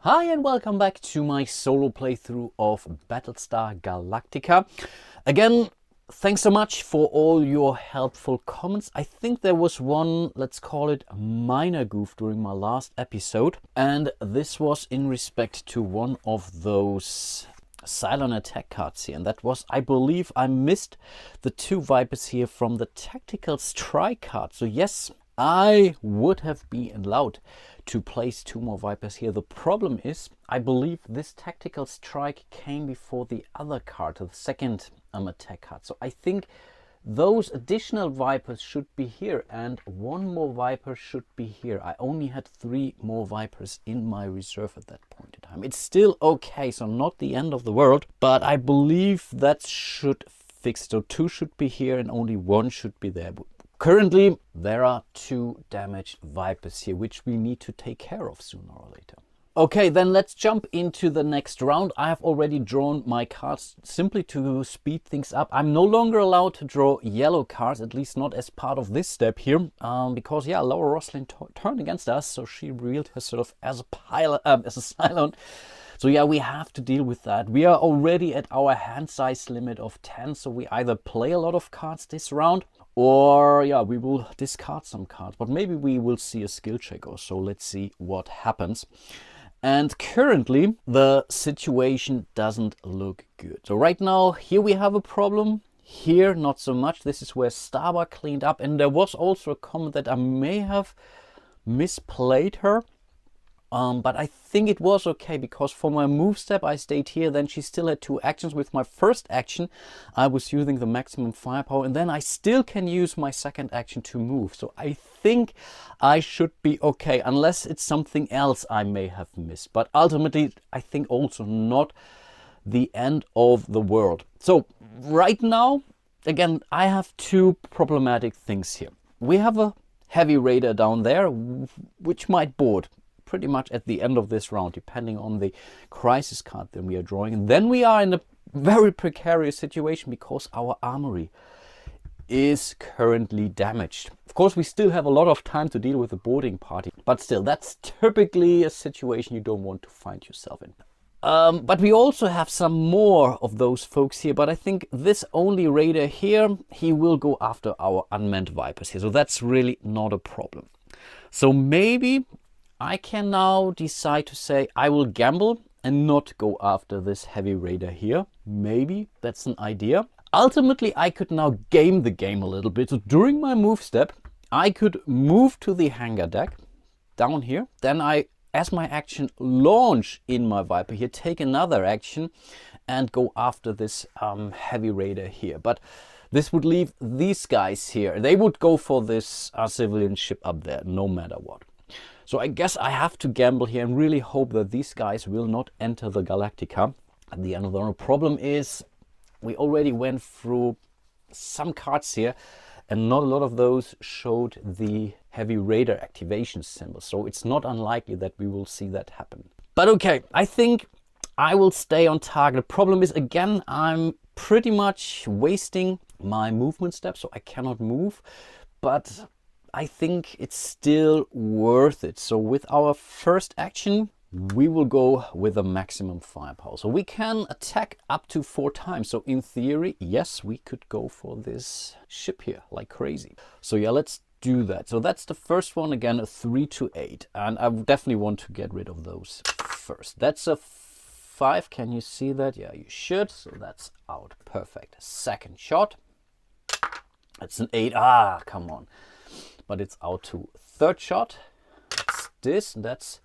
Hi and welcome back to my solo playthrough of Battlestar Galactica. Again, thanks so much for all your helpful comments. I think there was one, let's call it minor goof during my last episode. And this was in respect to one of those Cylon attack cards here. And that was, I believe I missed the two Vipers here from the tactical strike card. So yes, I would have been allowed to place two more Vipers here. The problem is, I believe this tactical strike came before the other card, the second attack card. So I think those additional Vipers should be here and one more Viper should be here. I only had 3 more Vipers in my reserve at that point in time. It's still okay, so not the end of the world, but I believe that should fix it. So 2 should be here and only 1 should be there. Currently, there are 2 damaged Vipers here, which we need to take care of sooner or later. Okay, then let's jump into the next round. I have already drawn my cards simply to speed things up. I'm no longer allowed to draw yellow cards, at least not as part of this step here, because yeah, Laura Roslin turned against us, so she revealed herself as a pilot, as a Cylon. So yeah, we have to deal with that. We are already at our hand size limit of 10, so we either play a lot of cards this round, or yeah, we will discard some cards, but maybe we will see a skill check or so. Let's see what happens. And currently the situation doesn't look good. So right now here we have a problem. Here not so much. This is where Starbuck cleaned up, and there was also a comment that I may have misplayed her. But I think it was okay, because for my move step I stayed here, then she still had 2 actions. With my first action I was using the maximum firepower, and then I still can use my second action to move. So I think I should be okay, unless it's something else I may have missed. But ultimately I think also not the end of the world. So right now, again, I have 2 problematic things here. We have a heavy raider down there, which might board pretty much at the end of this round, depending on the crisis card that we are drawing. And then we are in a very precarious situation because our armory is currently damaged. Of course, we still have a lot of time to deal with the boarding party, but still, that's typically a situation you don't want to find yourself in. But we also have some more of those folks here, but I think this only raider here, he will go after our unmanned Vipers here, so that's really not a problem. So maybe I can now decide to say I will gamble and not go after this heavy raider here. Maybe that's an idea. Ultimately, I could now game the game a little bit. So during my move step, I could move to the hangar deck down here. Then I, as my action, launch in my Viper here, take another action and go after this heavy raider here. But this would leave these guys here. They would go for this civilian ship up there, no matter what. So I guess I have to gamble here and really hope that these guys will not enter the Galactica at the end of the round. The problem is we already went through some cards here and not a lot of those showed the heavy raider activation symbol. So it's not unlikely that we will see that happen. But okay, I think I will stay on target. The problem is, again, I'm pretty much wasting my movement step, so I cannot move. But I think it's still worth it. So with our first action, we will go with the maximum firepower. So we can attack up to 4 times. So in theory, yes, we could go for this ship here like crazy. So yeah, let's do that. So that's the first one, again, a 3 to 8. And I definitely want to get rid of those first. That's a 5. Can you see that? Yeah, you should. So that's out. Perfect. Second shot. That's an 8. Ah, come on. But it's out to third shot. It's this, that's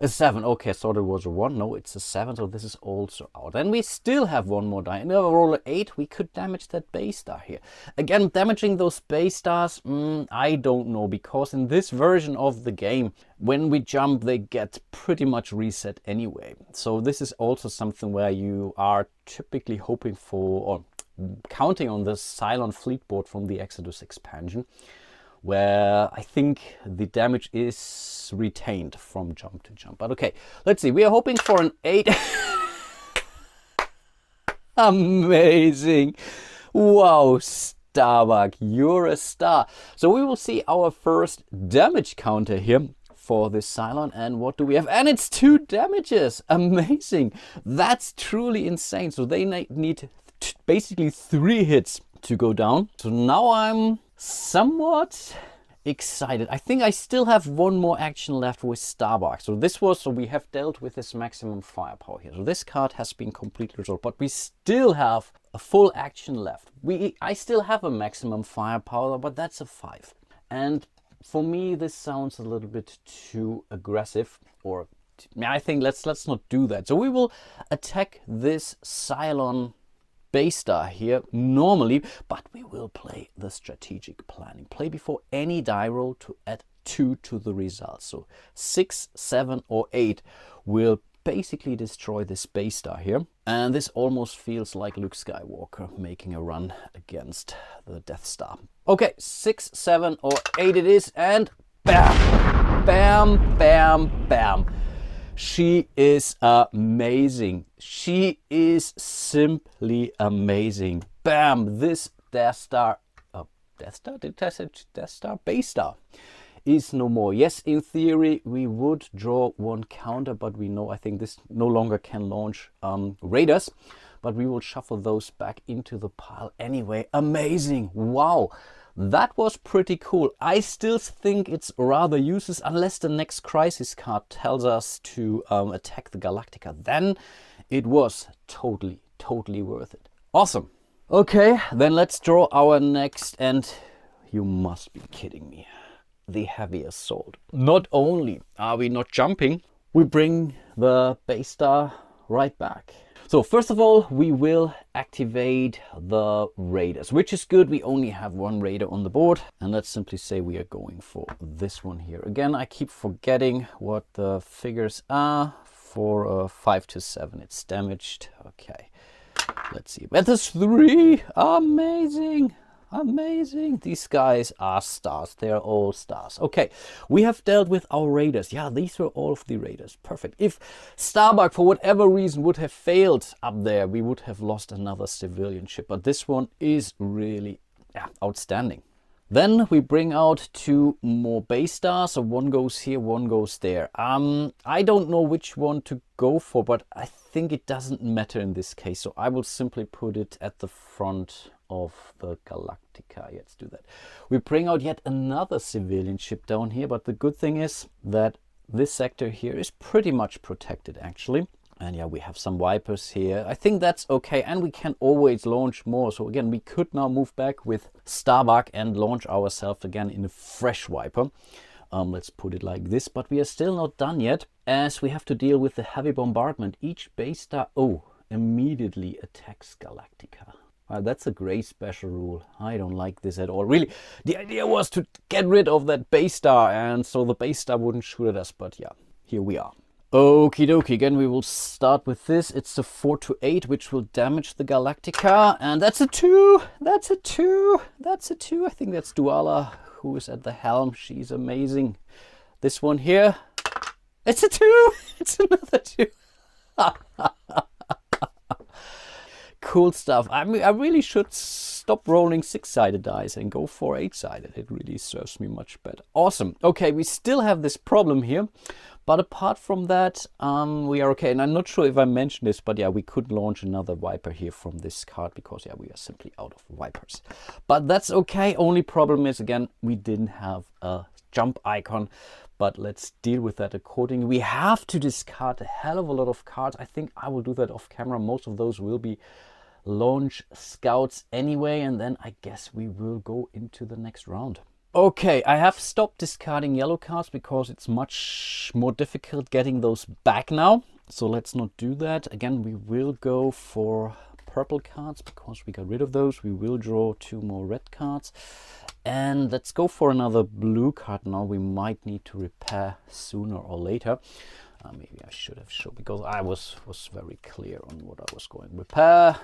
a 7. Okay, I thought it was a 1. No, it's a 7, so this is also out. And we still have one more die. Another roll of 8, we could damage that base star here. Again, damaging those base stars, I don't know, because in this version of the game, when we jump, they get pretty much reset anyway. So this is also something where you are typically hoping for, or counting on the Cylon fleet board from the Exodus expansion, where I think the damage is retained from jump to jump. But okay, let's see. We are hoping for an 8. Amazing. Wow, Starbuck, you're a star. So we will see our first damage counter here. for this Cylon. And what do we have? And it's 2 damages. Amazing. That's truly insane. So they need basically 3 hits to go down. So now I'm somewhat excited. I think I still have 1 more action left with Starbuck. So we have dealt with this maximum firepower here. So this card has been completely resolved, but we still have a full action left. I still have a maximum firepower, but that's a 5. And for me, this sounds a little bit too aggressive, or I think let's not do that. So we will attack this Cylon base star here normally, but we will play the strategic planning. Play before any die roll to add 2 to the result. So 6, 7 or 8 will basically destroy this base star here. And this almost feels like Luke Skywalker making a run against the Death Star. Okay, 6, 7 or 8 it is, and bam, bam, bam, bam. She is amazing. She is simply amazing. Bam! This Death Star, Death Star? Did I say Death Star? Base Star is no more. Yes, in theory, we would draw 1 counter, but we know, I think this no longer can launch raiders, but we will shuffle those back into the pile anyway. Amazing! Wow! That was pretty cool. I still think it's rather useless unless the next crisis card tells us to attack the Galactica. Then it was totally worth it. Awesome. Okay, then let's draw our next, and you must be kidding me. The Heavy Assault. Not only are we not jumping, we bring the base star right back. So first of all, we will activate the raiders, which is good. We only have 1 raider on the board. And let's simply say we are going for this one here. Again, I keep forgetting what the figures are. For 5 to 7, it's damaged. Okay, let's see. That is 3. Amazing. Amazing. These guys are stars. They're all stars. Okay, we have dealt with our raiders. Yeah, these were all of the raiders. Perfect. If Starbuck, for whatever reason, would have failed up there, we would have lost another civilian ship. But this one is really outstanding. Then we bring out 2 more base stars. So 1 goes here, 1 goes there. I don't know which one to go for, but I think it doesn't matter in this case. So I will simply put it at the front of the Galactica. Let's do that. We bring out yet another civilian ship down here, but the good thing is that this sector here is pretty much protected actually. And yeah, we have some Vipers here. I think that's okay, and we can always launch more. So again, we could now move back with Starbuck and launch ourselves again in a fresh Viper. Let's put it like this, but we are still not done yet, as we have to deal with the heavy bombardment. Each base star immediately attacks Galactica. That's a great special rule. I don't like this at all. Really, the idea was to get rid of that base star, and so the base star wouldn't shoot at us, but yeah, here we are. Okie dokie, again we will start with this. It's a 4 to 8, which will damage the Galactica, and that's a 2. That's a 2. That's a 2. I think that's Duala, who is at the helm. She's amazing. This one here, it's a 2. It's another 2. Cool stuff. I mean, I really should stop rolling 6-sided dice and go for 8-sided. It really serves me much better. Awesome. Okay, we still have this problem here, but apart from that, we are okay. And I'm not sure if I mentioned this, but yeah, we could launch another Viper here from this card because yeah, we are simply out of Vipers. But that's okay. Only problem is, again, we didn't have a jump icon. But let's deal with that accordingly. We have to discard a hell of a lot of cards. I think I will do that off camera. Most of those will be launch scouts anyway, and then I guess we will go into the next round. Okay, I have stopped discarding yellow cards because it's much more difficult getting those back now. So let's not do that. Again, we will go for purple cards because we got rid of those. We will draw 2 more red cards. And let's go for another blue card now. We might need to repair sooner or later. Maybe I should have shown, because I was very clear on what I was going. Repair,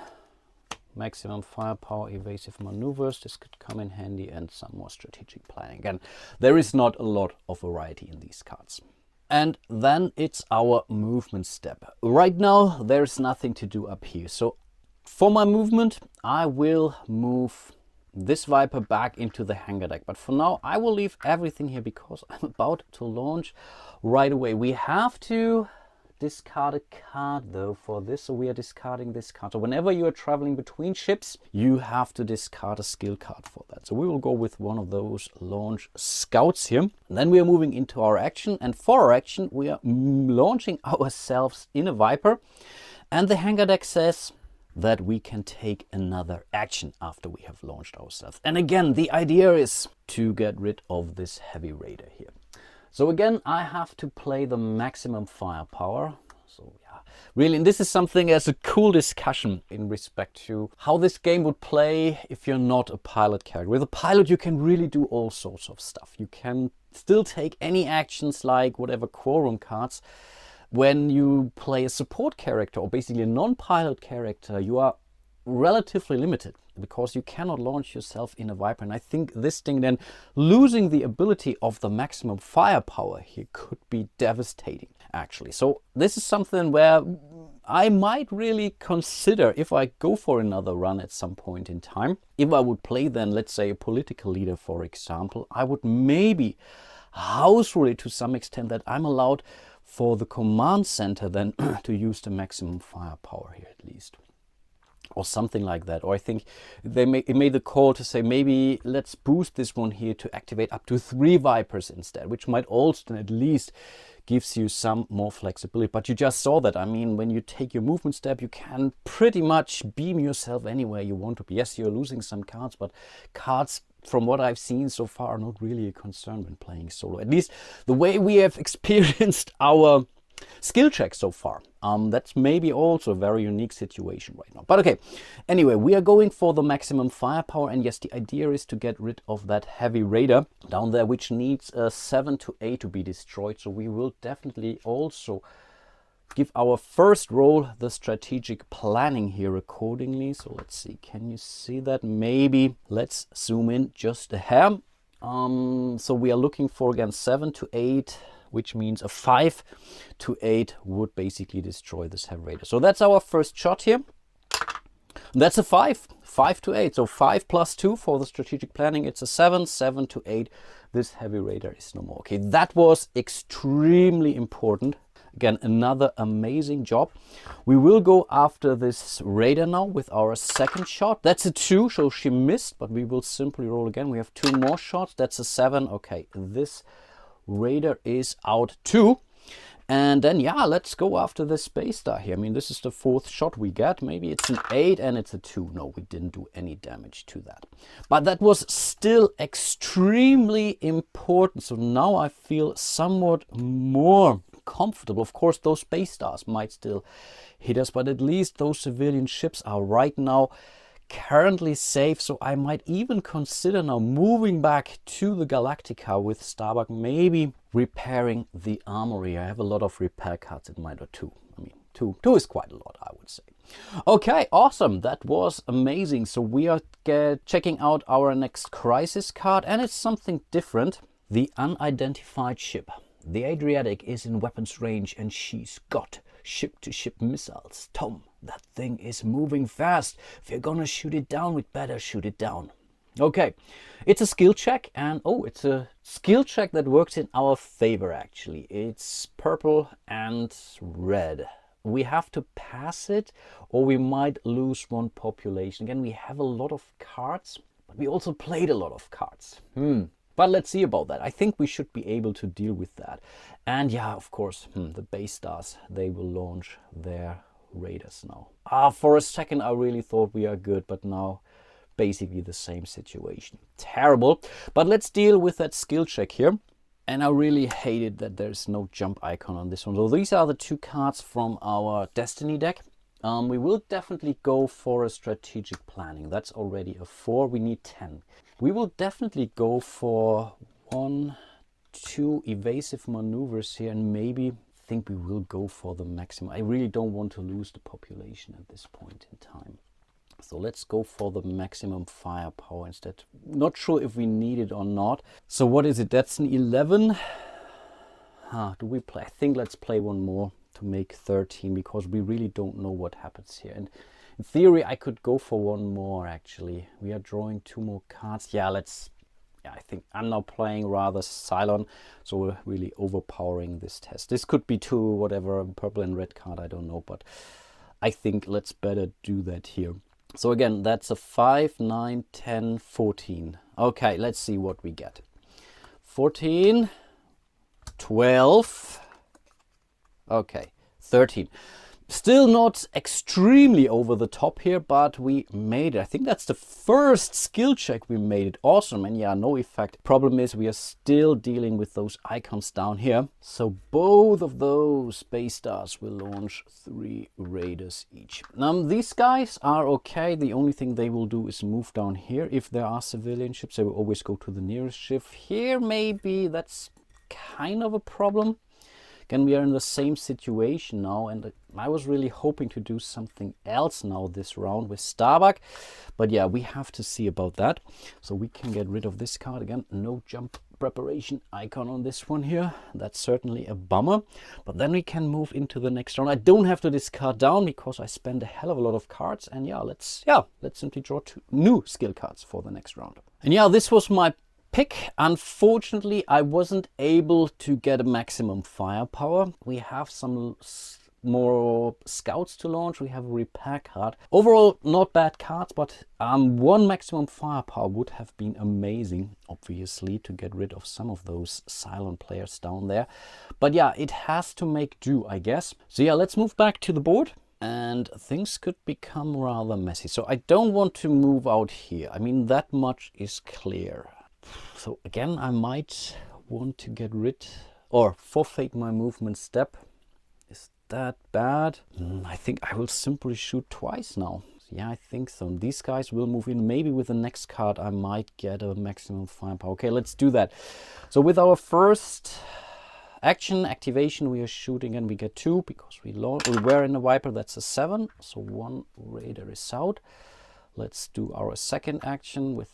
maximum firepower, evasive maneuvers. This could come in handy, and some more strategic planning. Again, there is not a lot of variety in these cards. And then it's our movement step. Right now, there's nothing to do up here. So for my movement, I will move this Viper back into the hangar deck. But for now, I will leave everything here because I'm about to launch right away. We have to discard a card though for this, so we are discarding this card. So whenever you are traveling between ships, you have to discard a skill card for that. So we will go with one of those launch scouts here. And then we are moving into our action, and for our action we are launching ourselves in a Viper, and the hangar deck says that we can take another action after we have launched ourselves. And again, the idea is to get rid of this heavy raider here. So again, I have to play the maximum firepower. So yeah, really, and this is something as a cool discussion in respect to how this game would play if you're not a pilot character. With a pilot, you can really do all sorts of stuff. You can still take any actions like whatever quorum cards. When you play a support character or basically a non-pilot character, you are relatively limited because you cannot launch yourself in a Viper. And I think this thing then, losing the ability of the maximum firepower here could be devastating actually. So this is something where I might really consider, if I go for another run at some point in time, if I would play then, let's say, a political leader, for example, I would maybe house rule it to some extent that I'm allowed for the command center then to use the maximum firepower here at least, or something like that. Or I think they made the call to say maybe let's boost this one here to activate up to 3 Vipers instead, which might also at least gives you some more flexibility. But you just saw that. I mean, when you take your movement step, you can pretty much beam yourself anywhere you want to be. Yes, you're losing some cards, but cards, from what I've seen so far, are not really a concern when playing solo. At least the way we have experienced our skill check so far. That's maybe also a very unique situation right now. But okay, anyway, we are going for the maximum firepower. And yes, the idea is to get rid of that heavy raider down there, which needs a 7 to 8 to be destroyed. So we will definitely also give our first roll the strategic planning here accordingly. So let's see, can you see that? Maybe let's zoom in just a hair. So we are looking for again 7 to 8, which means a 5 to 8 would basically destroy this heavy raider. So that's our first shot here. That's a 5 to 8. So 5 plus 2 for the strategic planning. It's a 7 to 8. This heavy raider is no more. Okay, that was extremely important. Again, another amazing job. We will go after this raider now with our second shot. That's a 2, so she missed, but we will simply roll again. We have 2 more shots. That's a 7. Okay, this raider is out too. And then, yeah, let's go after this space star here. I mean, this is the 4th shot we get. Maybe it's an 8 and it's a 2. No, we didn't do any damage to that. But that was still extremely important. So now I feel somewhat more comfortable. Of course, those space stars might still hit us, but at least those civilian ships are right now currently safe. So I might even consider now moving back to the Galactica with Starbuck, maybe repairing the armory. I have a lot of repair cards in mine, or 2. I mean, two is quite a lot, I would say. Okay, awesome. That was amazing. So we are checking out our next crisis card, and it's something different. The unidentified ship. The Adriatic is in weapons range and she's got ship-to-ship missiles. Tom, that thing is moving fast. If you're gonna shoot it down, we'd better shoot it down. Okay, it's a skill check, and oh, it's a skill check that works in our favor actually. It's purple and red. We have to pass it or we might lose 1 population. Again, we have a lot of cards, but we also played a lot of cards. But let's see about that. I think we should be able to deal with that. And yeah, of course, the base stars, they will launch their raiders now. For a second, I really thought we are good, but now basically the same situation. Terrible. But let's deal with that skill check here. And I really hated that there's no jump icon on this one. So these are the 2 cards from our Destiny deck. We will definitely go for a strategic planning. That's already a 4. We need 10. We will definitely go for 1, 2 evasive maneuvers here, and maybe think we will go for the maximum. I really don't want to lose the population at this point in time. So let's go for the maximum firepower instead. Not sure if we need it or not. So what is it? That's an 11. Do we play? I think let's play one more to make 13, because we really don't know what happens here. And In theory, I could go for one more, actually. We are drawing 2 more cards. Yeah, I think I'm now playing rather Cylon, so we're really overpowering this test. This could be 2, whatever, purple and red card, I don't know, but I think let's better do that here. So again, that's a 5, 9, 10, 14. Okay, let's see what we get. 14, 12, okay, 13. Still not extremely over the top here, but we made it. I think that's the first skill check we made it. Awesome. And yeah, no effect. Problem is we are still dealing with those icons down here. So both of those space stars will launch 3 raiders each. Now these guys are okay. The only thing they will do is move down here. If there are civilian ships, they will always go to the nearest ship. Here maybe that's kind of a problem. Again, we are in the same situation now, and I was really hoping to do something else now this round with Starbuck. But yeah, we have to see about that. So we can get rid of this card again. No jump preparation icon on this one here. That's certainly a bummer. But then we can move into the next round. I don't have to discard down because I spend a hell of a lot of cards. And yeah, let's simply draw 2 new skill cards for the next round. And yeah, this was my pick. Unfortunately, I wasn't able to get a maximum firepower. We have some more scouts to launch. We have a repair card. Overall, not bad cards, but 1 maximum firepower would have been amazing, obviously, to get rid of some of those Cylon players down there. But yeah, it has to make do, I guess. So yeah, let's move back to the board. And things could become rather messy. So I don't want to move out here. I mean, that much is clear. So again, I might want to get rid or forfeit my movement step. Is that bad? I think I will simply shoot twice now. Yeah, I think so. And these guys will move in. Maybe with the next card I might get a maximum firepower. Okay, let's do that. So with our first activation, we are shooting and we get 2 because we were in a Viper. That's a 7. So 1 raider is out. Let's do our second action with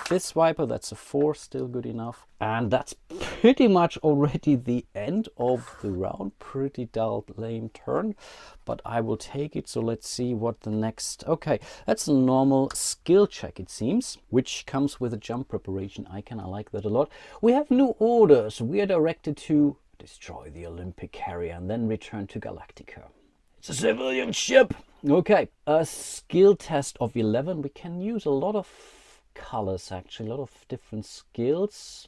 this Viper. That's a 4, still good enough. And that's pretty much already the end of the round. Pretty dull, lame turn, but I will take it. So let's see what the next... Okay, that's a normal skill check, it seems, which comes with a jump preparation icon. I like that a lot. We have new orders. We are directed to destroy the Olympic carrier and then return to Galactica. It's a civilian ship. Okay, a skill test of 11. We can use a lot of colors, actually, a lot of different skills.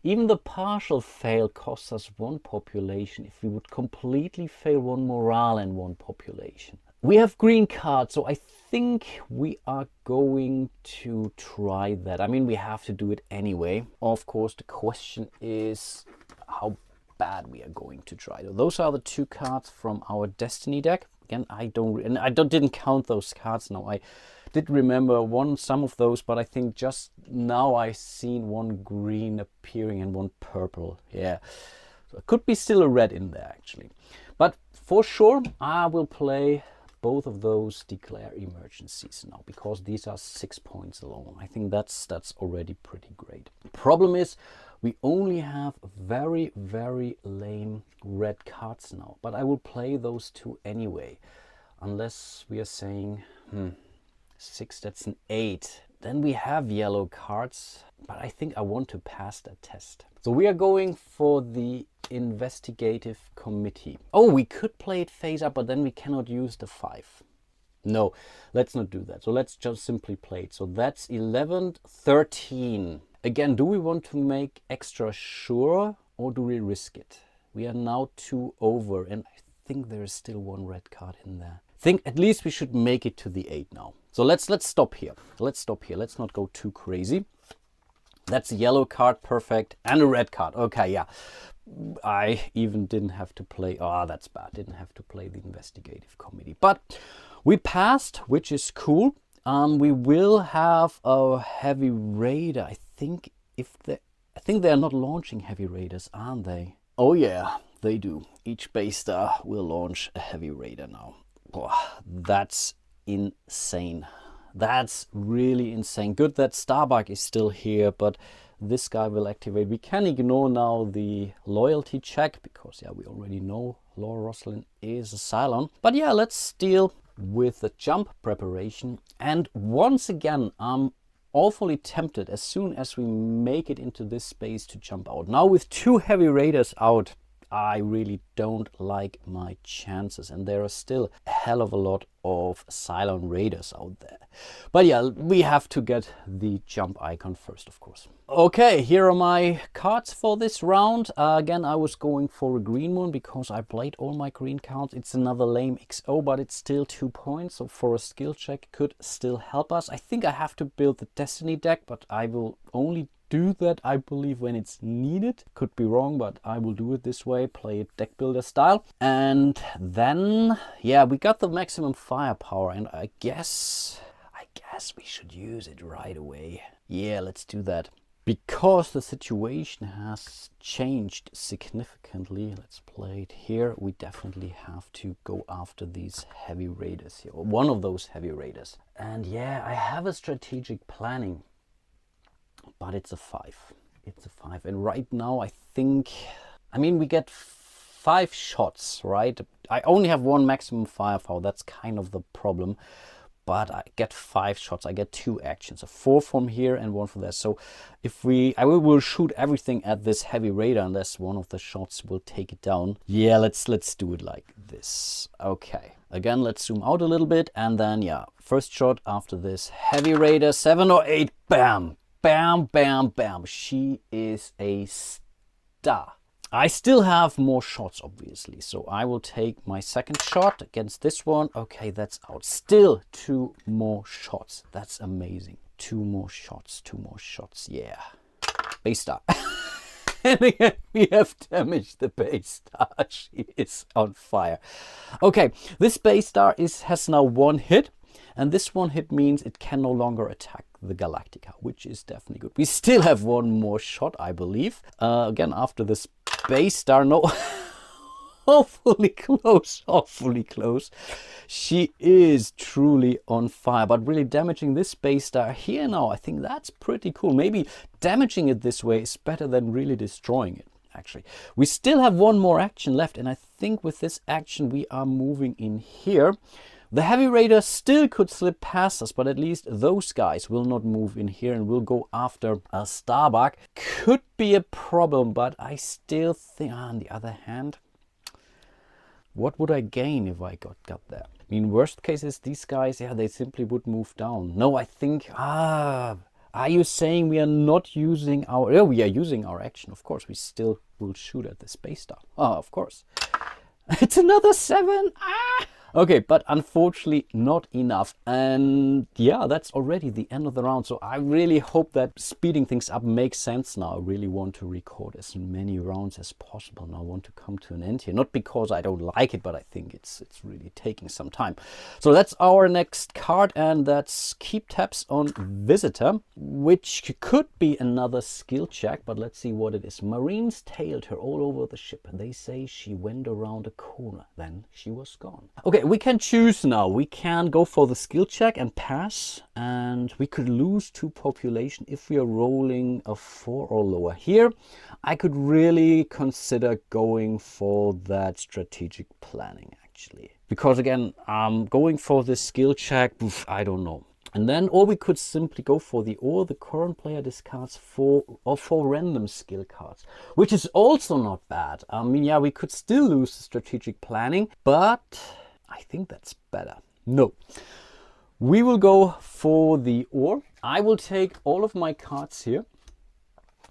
Even the partial fail costs us 1 population. If we would completely fail, 1 morale and 1 population. We have green cards, so I think we are going to try that. I mean, we have to do it anyway. Of course, the question is how bad we are going to try. Those are the 2 cards from our Destiny deck. Again, I didn't count those cards now. I did remember some of those, but I think just now I seen 1 green appearing and 1 purple. Yeah, so it could be still a red in there actually. But for sure, I will play both of those declare emergencies now because these are 6 points alone. I think that's already pretty great. The problem is we only have very, very lame red cards now, but I will play those 2 anyway, unless we are saying 6, that's an 8. Then we have yellow cards, but I think I want to pass that test. So we are going for the investigative committee. Oh, we could play it face up, but then we cannot use the 5. No, let's not do that. So let's just simply play it. So that's 11, 13. Again, do we want to make extra sure or do we risk it? We are now 2 over and I think there is still 1 red card in there. I think at least we should make it to the 8 now. So let's stop here. Let's stop here. Let's not go too crazy. That's a yellow card, perfect, and a red card. Okay, yeah. I even didn't have to play. Oh, that's bad. Didn't have to play the investigative committee. But we passed, which is cool. We will have a heavy raider. I think they are not launching heavy raiders, aren't they? Oh yeah, they do. Each base star will launch a heavy raider now. Oh, that's insane. That's really insane. Good that Starbuck is still here, but this guy will activate. We can ignore now the loyalty check because yeah, we already know Laura Roslin is a Cylon. But yeah, let's steal with the jump preparation. And once again, I'm awfully tempted as soon as we make it into this space to jump out. Now with 2 heavy raiders out, I really don't like my chances, and there are still a hell of a lot of Cylon raiders out there. But yeah, we have to get the jump icon first, of course. Okay, here are my cards for this round. Again, I was going for a green one because I played all my green cards. It's another lame XO, but it's still 2 points, so for a skill check could still help us. I think I have to build the Destiny deck, but I will only do that, I believe, when it's needed. Could be wrong, but I will do it this way, play it deck builder style. And then, yeah, we got the maximum firepower, and I guess we should use it right away. Yeah, let's do that. Because the situation has changed significantly, let's play it here. We definitely have to go after these heavy raiders here, or one of those heavy raiders. And yeah, I have a strategic planning, but it's a 5. It's a 5. And right now, I think, I mean, we get 5 shots, right? I only have 1 maximum firepower. That's kind of the problem. But I get 5 shots. I get 2 actions, so 4 from here and 1 from there. So if I will shoot everything at this heavy raider unless one of the shots will take it down. Yeah, let's do it like this. Okay. Again, let's zoom out a little bit, and then yeah, first shot after this heavy raider, 7 or 8, bam. Bam, bam, bam. She is a star. I still have more shots, obviously. So I will take my second shot against this one. Okay, that's out. Still 2 more shots. That's amazing. 2 more shots. 2 more shots. Yeah. Base star. And again, we have damaged the base star. She is on fire. Okay, this base star has now 1 hit. And this 1 hit means it can no longer attack the Galactica, which is definitely good. We still have 1 more shot, I believe. Again, after this base star, no, awfully close, awfully close. She is truly on fire, but really damaging this base star here now, I think that's pretty cool. Maybe damaging it this way is better than really destroying it. Actually, we still have 1 more action left, and I think with this action we are moving in here. The heavy raider still could slip past us, but at least those guys will not move in here and will go after a Starbuck. Could be a problem, but I still think, on the other hand, what would I gain if I got there? I mean, worst case is these guys, yeah, they simply would move down. No, I think, are you saying we are not using our, oh, we are using our action, of course. We still will shoot at the space star. Oh, of course. It's another 7. Okay, but unfortunately not enough. And yeah, that's already the end of the round. So I really hope that speeding things up makes sense now. I really want to record as many rounds as possible. Now I want to come to an end here. Not because I don't like it, but I think it's really taking some time. So that's our next card, and that's keep tabs on visitor, which could be another skill check, but let's see what it is. Marines tailed her all over the ship, and they say she went around a corner. Then she was gone. Okay, we can choose now. We can go for the skill check and pass, and we could lose 2 population if we are rolling a 4 or lower. Here, I could really consider going for that strategic planning, actually. Because again, going for the skill check, I don't know. And then, or we could simply go for the current player discards 4 random skill cards, which is also not bad. I mean, yeah, we could still lose the strategic planning, but I think that's better. No, we will go for the ore. I will take all of my cards here,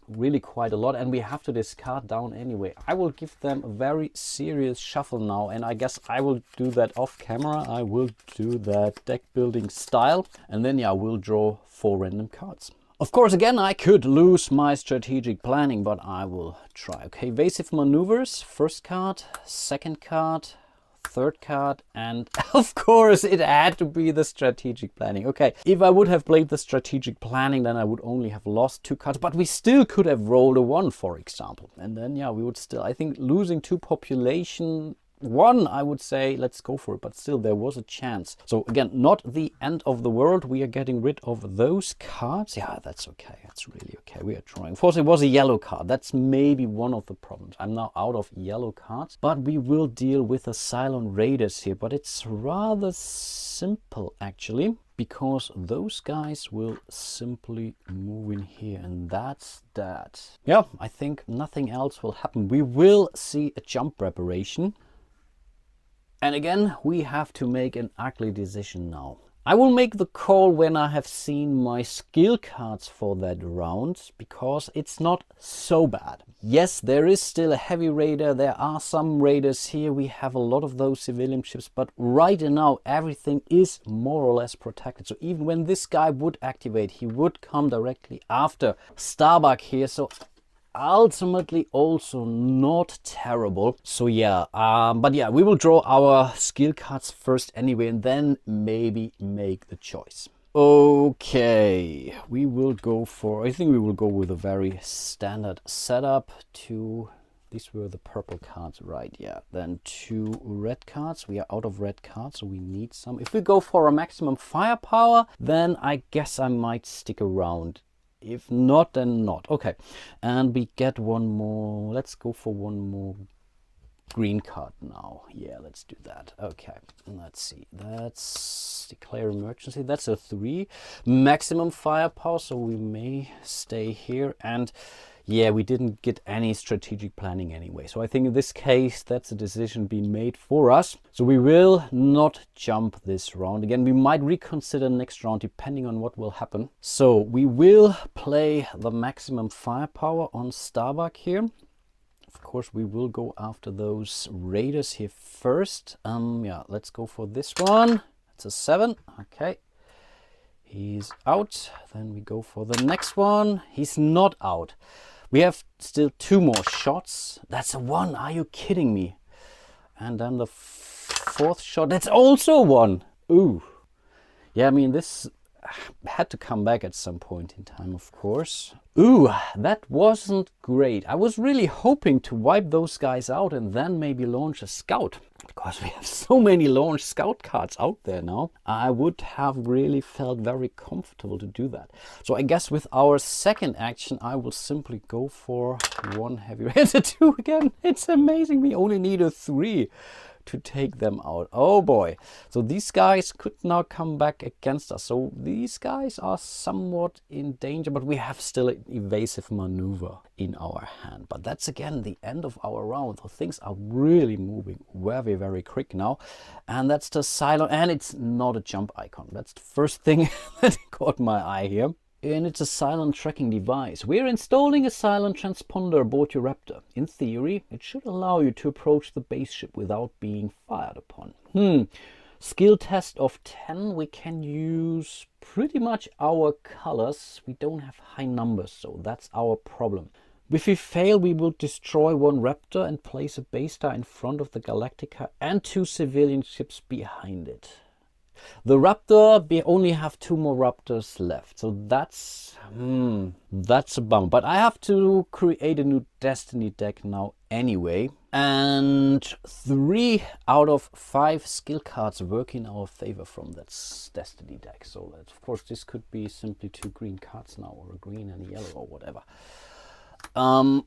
really quite a lot, and we have to discard down anyway. I will give them a very serious shuffle now, and I guess I will do that off camera. I will do that deck building style, and then yeah, we'll draw 4 random cards. Of course, again, I could lose my strategic planning, but I will try. Okay, evasive maneuvers, first card, second card, third card, and of course it had to be the strategic planning. Okay, if I would have played the strategic planning, then I would only have lost 2 cards, but we still could have rolled a 1, for example. And then yeah, we would still, I think losing 2 population one, I would say let's go for it, but still there was a chance. So again, not the end of the world. We are getting rid of those cards. Yeah, that's okay. That's really okay. We are trying. Of course, it was a yellow card. That's maybe one of the problems. I'm now out of yellow cards, but we will deal with the Cylon Raiders here. But it's rather simple actually, because those guys will simply move in here, and that's that. Yeah, I think nothing else will happen. We will see a jump preparation. And again, we have to make an ugly decision now. I will make the call when I have seen my skill cards for that round, because it's not so bad. Yes, there is still a heavy raider. There are some raiders here. We have a lot of those civilian ships, but right now everything is more or less protected. So even when this guy would activate, he would come directly after Starbuck here. So ultimately also not terrible. So yeah, but yeah, we will draw our skill cards first anyway, and then maybe make the choice. Okay, we will go for, I think we will go with a very standard setup. These were the purple cards, right? Yeah, then 2 red cards. We are out of red cards, so we need some. If we go for a maximum firepower, then I guess I might stick around. If not, then not. Okay, and we get one more. Let's go for one more green card now. Yeah, let's do that. Okay, let's see. That's declare emergency. That's a 3 maximum firepower, so we may stay here. And yeah, we didn't get any strategic planning anyway. So I think in this case, that's a decision being made for us. So we will not jump this round. Again, we might reconsider next round depending on what will happen. So we will play the maximum firepower on Starbuck here. Of course, we will go after those raiders here first. Yeah, let's go for this one. It's a 7. Okay. He's out. Then we go for the next one. He's not out. We have still 2 more shots. That's a 1. Are you kidding me? And then the 4th shot. That's also 1. Ooh. Yeah, I mean, this had to come back at some point in time, of course. Ooh, that wasn't great. I was really hoping to wipe those guys out and then maybe launch a scout. Because we have so many launch scout cards out there now, I would have really felt very comfortable to do that. So I guess with our second action, I will simply go for 1 heavy. It's a 2 again. It's amazing. We only need a 3 to take them out. Oh boy. So these guys could now come back against us. So these guys are somewhat in danger, but we have still an evasive maneuver in our hand. But that's again the end of our round. So things are really moving very, very quick now. And that's the Cylon, and it's not a jump icon. That's the first thing that caught my eye here. And it's a Cylon tracking device. We're installing a Cylon transponder aboard your Raptor. In theory, it should allow you to approach the base ship without being fired upon. Skill test of 10. We can use pretty much our colors. We don't have high numbers, so that's our problem. If we fail, we will destroy 1 Raptor and place a base star in front of the Galactica and 2 civilian ships behind it. The Raptor, we only have 2 more Raptors left, so that's a bummer. But I have to create a new Destiny deck now anyway, and 3 out of 5 skill cards work in our favor from that Destiny deck. So that, of course, this could be simply 2 green cards now, or a green and a yellow, or whatever.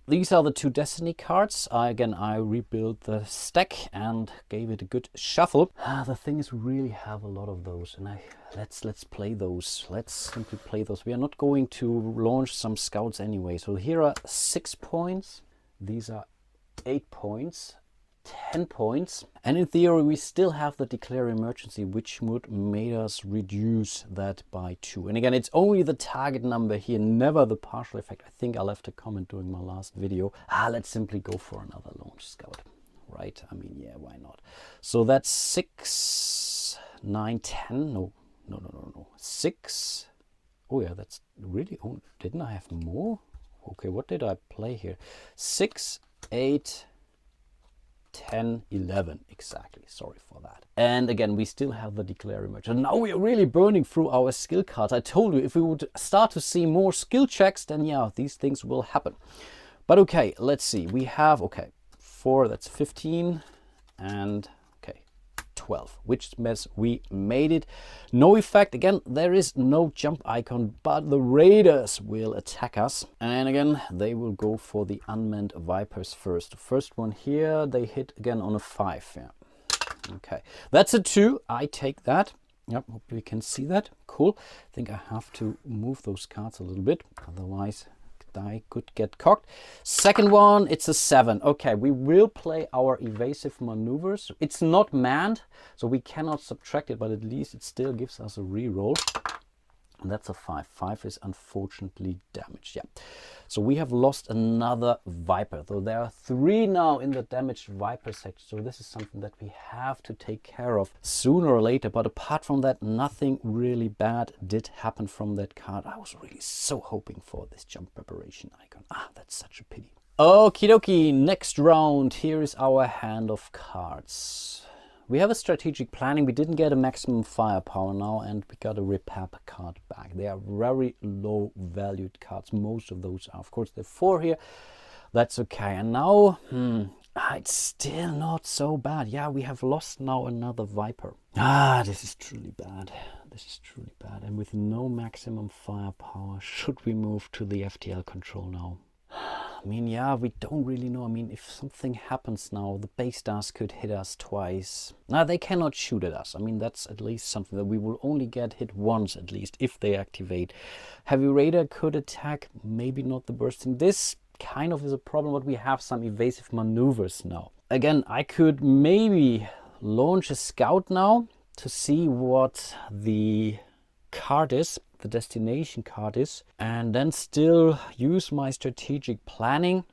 These are the 2 Destiny cards. Again, I rebuilt the stack and gave it a good shuffle. The thing is, we really have a lot of those, and let's play those. Let's simply play those. We are not going to launch some scouts anyway. So here are 6 points. These are 8 points. 10 points, and in theory we still have the declare emergency, which would make us reduce that by 2. And again, it's only the target number here, never the partial effect. I think I left a comment during my last video. Let's simply go for another launch scout, right? I mean, yeah, why not? So that's 6, 9, 10. No. 6. Oh yeah, that's really, didn't I have more? Okay, what did I play here? 6, 8, 10, 11, exactly. Sorry for that. And again, we still have the declare emergency. Now we are really burning through our skill cards. I told you, if we would start to see more skill checks, then yeah, these things will happen. But okay, let's see. We have, okay, 4, that's 15, and okay, 12, which means we made it. No effect. Again, there is no jump icon, but the raiders will attack us. And again, they will go for the unmanned Vipers first. The first one here, they hit again on a 5. Yeah. Okay, that's a 2. I take that. Yep, hope you can see that. Cool. I think I have to move those cards a little bit, otherwise I could get cocked. Second one, it's a 7. Okay, we will play our evasive maneuvers. It's not manned, so we cannot subtract it, but at least it still gives us a reroll. And that's a 5. 5 is unfortunately damaged. Yeah. So we have lost another Viper. Though there are 3 now in the damaged Viper section. So this is something that we have to take care of sooner or later. But apart from that, nothing really bad did happen from that card. I was really so hoping for this jump preparation icon. Ah, that's such a pity. Okie dokie, next round. Here is our hand of cards. We have a strategic planning. We didn't get a maximum firepower now, and we got a repair card back. They are very low valued cards. Most of those are. Of course, there are 4 here. That's okay. And now, it's still not so bad. Yeah, we have lost now another Viper. Ah, this is truly bad. This is truly bad. And with no maximum firepower, should we move to the FTL control now? I mean, yeah, we don't really know. I mean, if something happens now, the base stars could hit us twice. Now, they cannot shoot at us. I mean, that's at least something that we will only get hit once, at least, if they activate. Heavy Raider could attack, maybe not the bursting. This kind of is a problem, but we have some evasive maneuvers now. Again, I could maybe launch a scout now to see what the card is, the destination card is, and then still use my strategic planning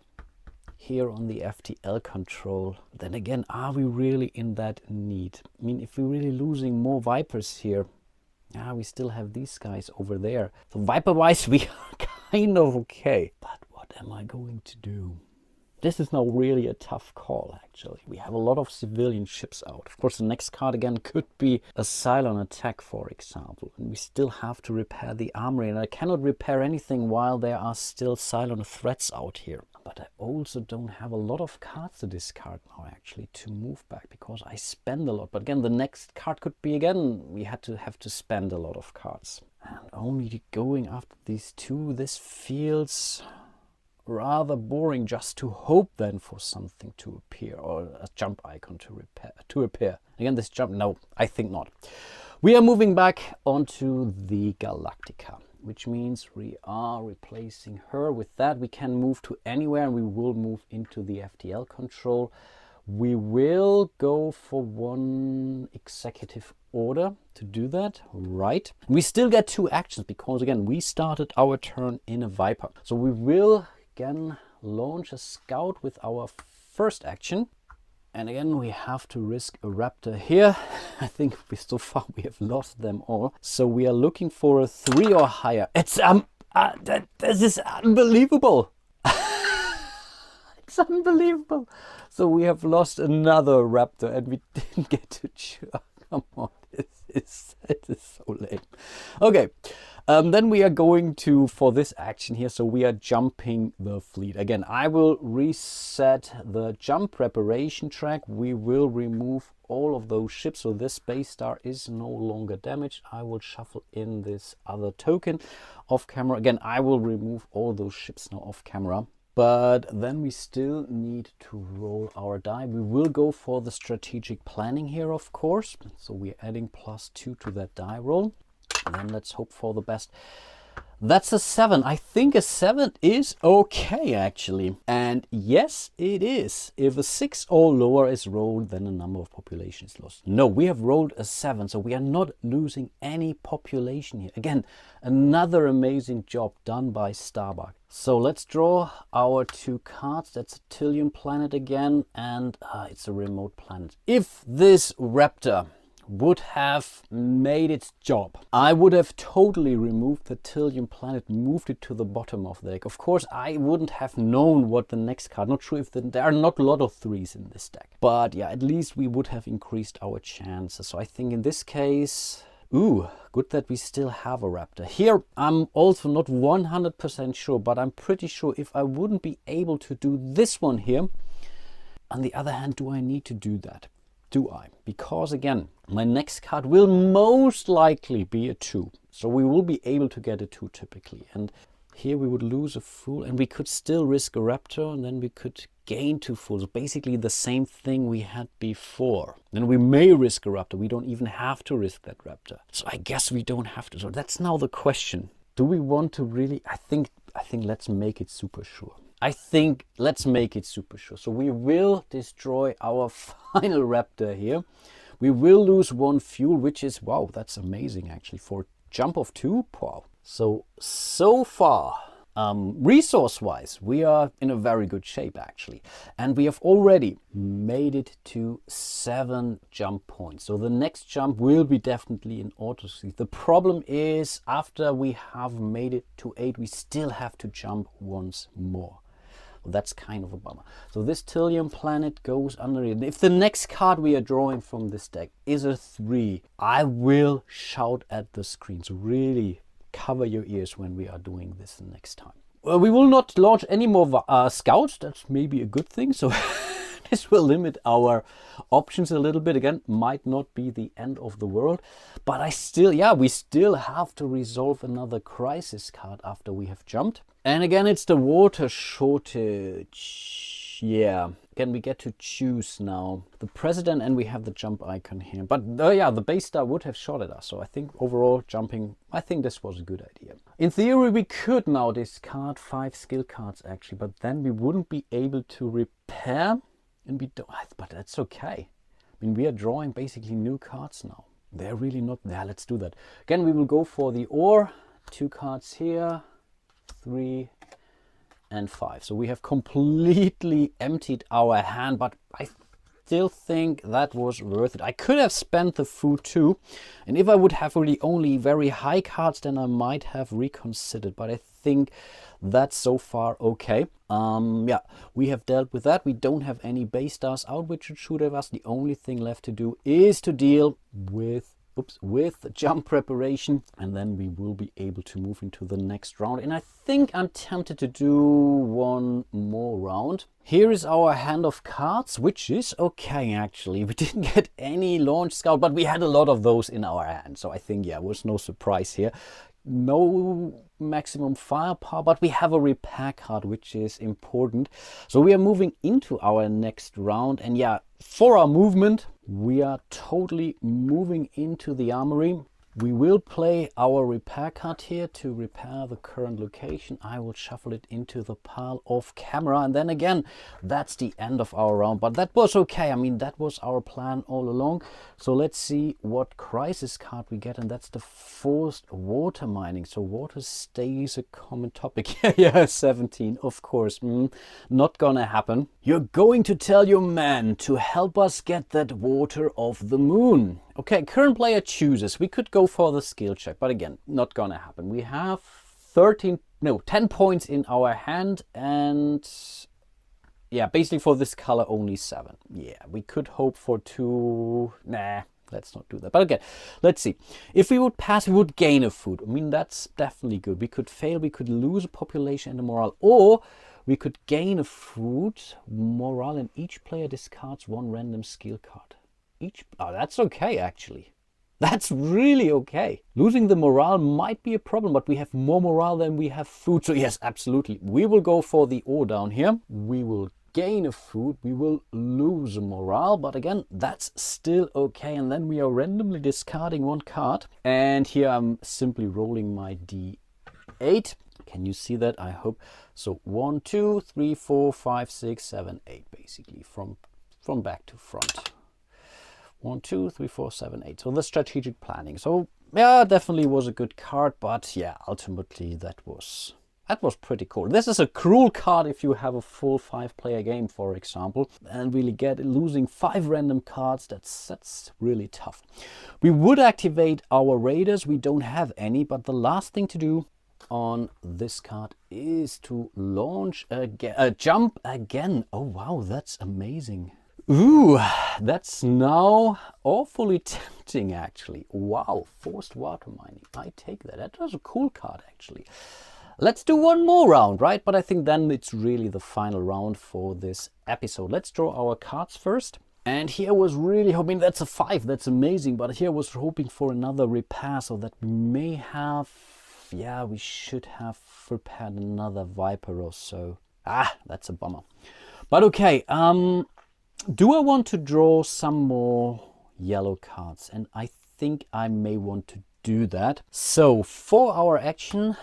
here on the FTL control. Then again, are we really in that need? I mean, if we're really losing more Vipers here, we still have these guys over there. So Viper wise, we are kind of okay, but what am I going to do? This is now really a tough call, actually. We have a lot of civilian ships out. Of course, the next card again could be a Cylon attack, for example. And we still have to repair the armory. And I cannot repair anything while there are still Cylon threats out here. But I also don't have a lot of cards to discard now, actually, to move back. Because I spend a lot. But again, the next card could be, again, we have to spend a lot of cards. And only going after these 2, this feels rather boring, just to hope then for something to appear, or a jump icon to appear. Again, this jump, no, I think not. We are moving back onto the Galactica, which means we are replacing her with that. We can move to anywhere, and we will move into the FTL control. We will go for 1 executive order to do that, right? We still get 2 actions because, again, we started our turn in a Viper. So we will again launch a scout with our first action, and again we have to risk a Raptor here. I think so far we have lost them all, so we are looking for a 3 or higher. It's this is unbelievable. It's unbelievable. So we have lost another Raptor, and we didn't get to choose. Come on, it is so lame. Okay. Then we are going for this action here, so we are jumping the fleet. Again, I will reset the jump preparation track. We will remove all of those ships, so this base star is no longer damaged. I will shuffle in this other token off camera. Again, I will remove all those ships now off camera. But then we still need to roll our die. We will go for the strategic planning here, of course. So we're adding +2 to that die roll. And then let's hope for the best. That's a 7. I think a 7 is okay, actually. And yes, it is. If a 6 or lower is rolled, then the number of population is lost. No, we have rolled a 7, so we are not losing any population here. Again, another amazing job done by Starbuck. So let's draw our 2 cards. That's a Tilium planet again, and it's a remote planet. If this Raptor would have made its job, I would have totally removed the Tilium planet, moved it to the bottom of the deck. Of course, I wouldn't have known what the next card, not sure if there are not a lot of 3s in this deck. But yeah, at least we would have increased our chances. So I think in this case, good that we still have a Raptor. Here, I'm also not 100% sure, but I'm pretty sure if I wouldn't be able to do this one here, on the other hand, do I need to do that? do I? Because again, my next card will most likely be a 2. So we will be able to get a 2 typically. And here we would lose a fool, and we could still risk a raptor, and then we could gain 2 fools. Basically the same thing we had before. Then we may risk a raptor. We don't even have to risk that raptor. So I guess we don't have to. So that's now the question. Do we want to really? I think let's make it super sure. Let's make it super sure. So we will destroy our final raptor here. We will lose 1 fuel, which is, wow, that's amazing actually. For a jump of 2, wow. So far, resource-wise, we are in a very good shape actually. And we have already made it to 7 jump points. So the next jump will be definitely in autosleep. The problem is, after we have made it to 8, we still have to jump once more. Well, that's kind of a bummer. So this Trillium planet goes under it. If the next card we are drawing from this deck is a 3, I will shout at the screen. So really cover your ears when we are doing this next time. Well, we will not launch any more scouts. That's maybe a good thing. So this will limit our options a little bit. Again, might not be the end of the world, but we still have to resolve another crisis card after we have jumped. And again, it's the water shortage. Yeah, again, we get to choose now the president, and we have the jump icon here. But yeah, the base star would have shot at us. So I think overall jumping, I think this was a good idea. In theory, we could now discard 5 skill cards actually, but then we wouldn't be able to repair, and we don't, but that's okay. I mean, we are drawing basically new cards now. They're really not there. Let's do that. Again, we will go for the ore. 2 cards here, 3 and 5. So we have completely emptied our hand, but I still think that was worth it. I could have spent the food too, and if I would have really only very high cards, then I might have reconsidered, but I think that's so far okay. Yeah, we have dealt with that. We don't have any base stars out which should shoot at us. The only thing left to do is to deal with jump preparation, and then we will be able to move into the next round. And I think I'm tempted to do 1 more round. Here is our hand of cards, which is okay actually. We didn't get any launch scout, but we had a lot of those in our hand. So I think, yeah, it was no surprise here. No maximum firepower, but we have a repair card, which is important. So we are moving into our next round, and yeah, for our movement, we are totally moving into the armory. We will play our repair card here to repair the current location. I will shuffle it into the pile off camera, and then again, that's the end of our round. But that was okay. I mean, that was our plan all along. So let's see what crisis card we get, and that's the forced water mining. So water stays a common topic. Yeah, 17, of course. Not gonna happen. You're going to tell your man to help us get that water off the moon. Okay, current player chooses. We could go for the skill check, but again, not gonna happen. We have 10 points in our hand, and yeah, basically for this color only 7. Yeah, we could hope for 2. Nah, let's not do that. But again, let's see. If we would pass, we would gain a food. I mean, that's definitely good. We could fail, we could lose a population and a morale, or we could gain a food, morale, and each player discards 1 random skill card. Oh, that's okay actually. That's really okay. Losing the morale might be a problem, but we have more morale than we have food. So yes, absolutely. We will go for the ore down here. We will gain a food. We will lose a morale, but again, that's still okay. And then we are randomly discarding 1 card. And here I'm simply rolling my D8. Can you see that? I hope. So 1, 2, 3, 4, 5, 6, 7, 8, basically from back to front. 1, 2, 3, 4, 7, 8. So the strategic planning. So yeah, definitely was a good card, but yeah, ultimately that was pretty cool. This is a cruel card if you have a full 5-player game, for example, and really losing 5 random cards. That's really tough. We would activate our raiders. We don't have any, but the last thing to do on this card is to launch again, jump again. Oh wow, that's amazing. Ooh, that's now awfully tempting actually. Wow, forced water mining. I take that. That was a cool card actually. Let's do 1 more round, right? But I think then it's really the final round for this episode. Let's draw our cards first. And here I was really hoping, that's a 5, that's amazing, but here I was hoping for another repair, so that we may have, yeah, we should have prepared another Viper or so. That's a bummer. But okay, do I want to draw some more yellow cards? And I think I may want to do that. So for our action,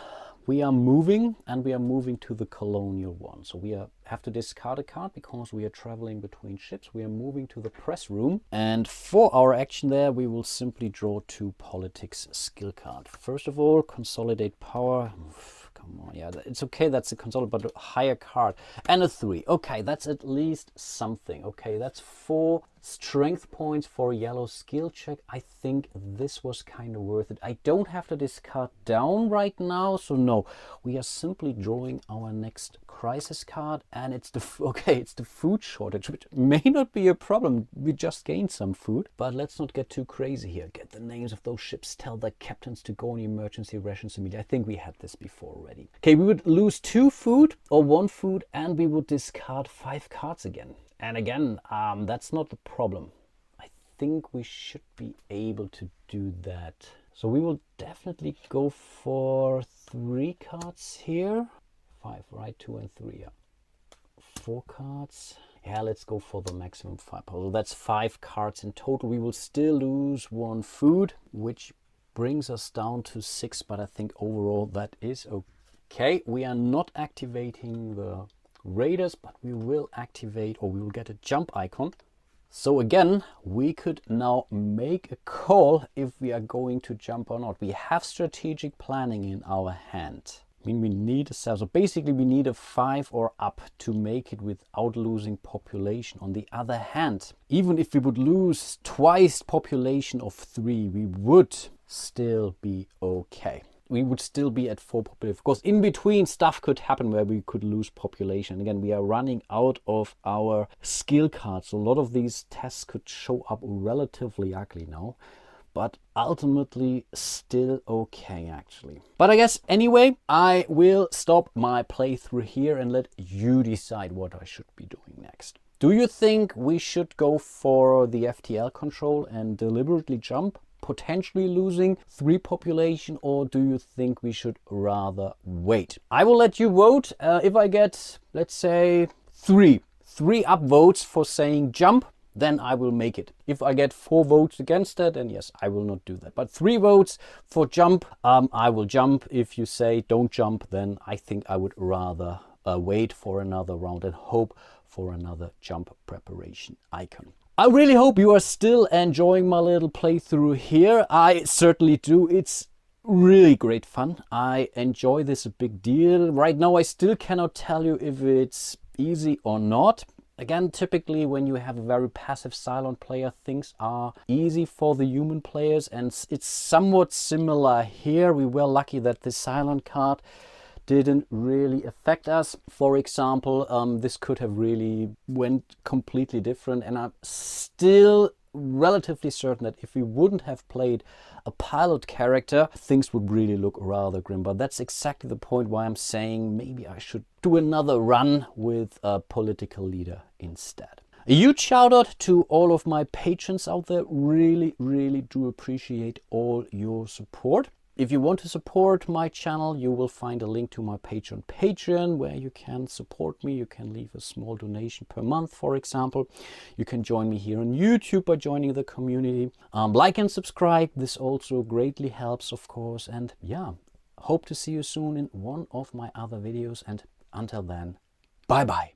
we are moving, and we are moving to the colonial one. So we have to discard a card because we are traveling between ships. We are moving to the press room. And for our action there, we will simply draw 2 politics skill cards. First of all, consolidate power. Come on, yeah, it's okay, that's a consolidate, but a higher card. And a 3. Okay, that's at least something. Okay, that's 4 strength points for a yellow skill check. I think this was kind of worth it. I don't have to discard down right now, so no. We are simply drawing our next crisis card, and it's the it's the food shortage, which may not be a problem. We just gained some food, but let's not get too crazy here. Get the names of those ships, tell the captains to go on emergency rations immediately. I think we had this before already. Okay, we would lose 2 food or 1 food, and we would discard 5 cards again. And again, that's not the problem. I think we should be able to do that. So we will definitely go for 3 cards here. 5, right? 2 and 3, yeah. 4 cards. Yeah, let's go for the maximum 5. So that's 5 cards in total. We will still lose 1 food, which brings us down to 6. But I think overall that is okay. We are not activating the Raiders, but we will activate, or we will get a jump icon. So again, we could now make a call if we are going to jump or not. We have strategic planning in our hand. I mean, we need a 7. So basically we need a 5 or up to make it without losing population. On the other hand, even if we would lose twice population of 3, we would still be okay. We would still be at 4 population. Of course, in between stuff could happen where we could lose population. Again, we are running out of our skill cards. So a lot of these tests could show up relatively ugly now, but ultimately still okay actually. But I guess anyway, I will stop my playthrough here and let you decide what I should be doing next. Do you think we should go for the FTL control and deliberately jump, potentially losing 3 population, or do you think we should rather wait? I will let you vote. If I get, let's say, 3 upvotes for saying jump, then I will make it. If I get 4 votes against that, then yes, I will not do that. But 3 votes for jump, I will jump. If you say don't jump, then I think I would rather wait for another round and hope for another jump preparation icon. I really hope you are still enjoying my little playthrough here. I certainly do. It's really great fun. I enjoy this a big deal. Right now I still cannot tell you if it's easy or not. Again, typically when you have a very passive Cylon player, things are easy for the human players, and it's somewhat similar here. We were lucky that the Cylon card didn't really affect us. For example, this could have really went completely different, and I'm still relatively certain that if we wouldn't have played a pilot character, things would really look rather grim. But that's exactly the point why I'm saying maybe I should do another run with a political leader instead. A huge shout out to all of my patrons out there. Really, really do appreciate all your support. If you want to support my channel, you will find a link to my Patreon where you can support me. You can leave a small donation per month, for example. You can join me here on YouTube by joining the community. Like and subscribe. This also greatly helps, of course. And yeah, hope to see you soon in one of my other videos. And until then, bye-bye.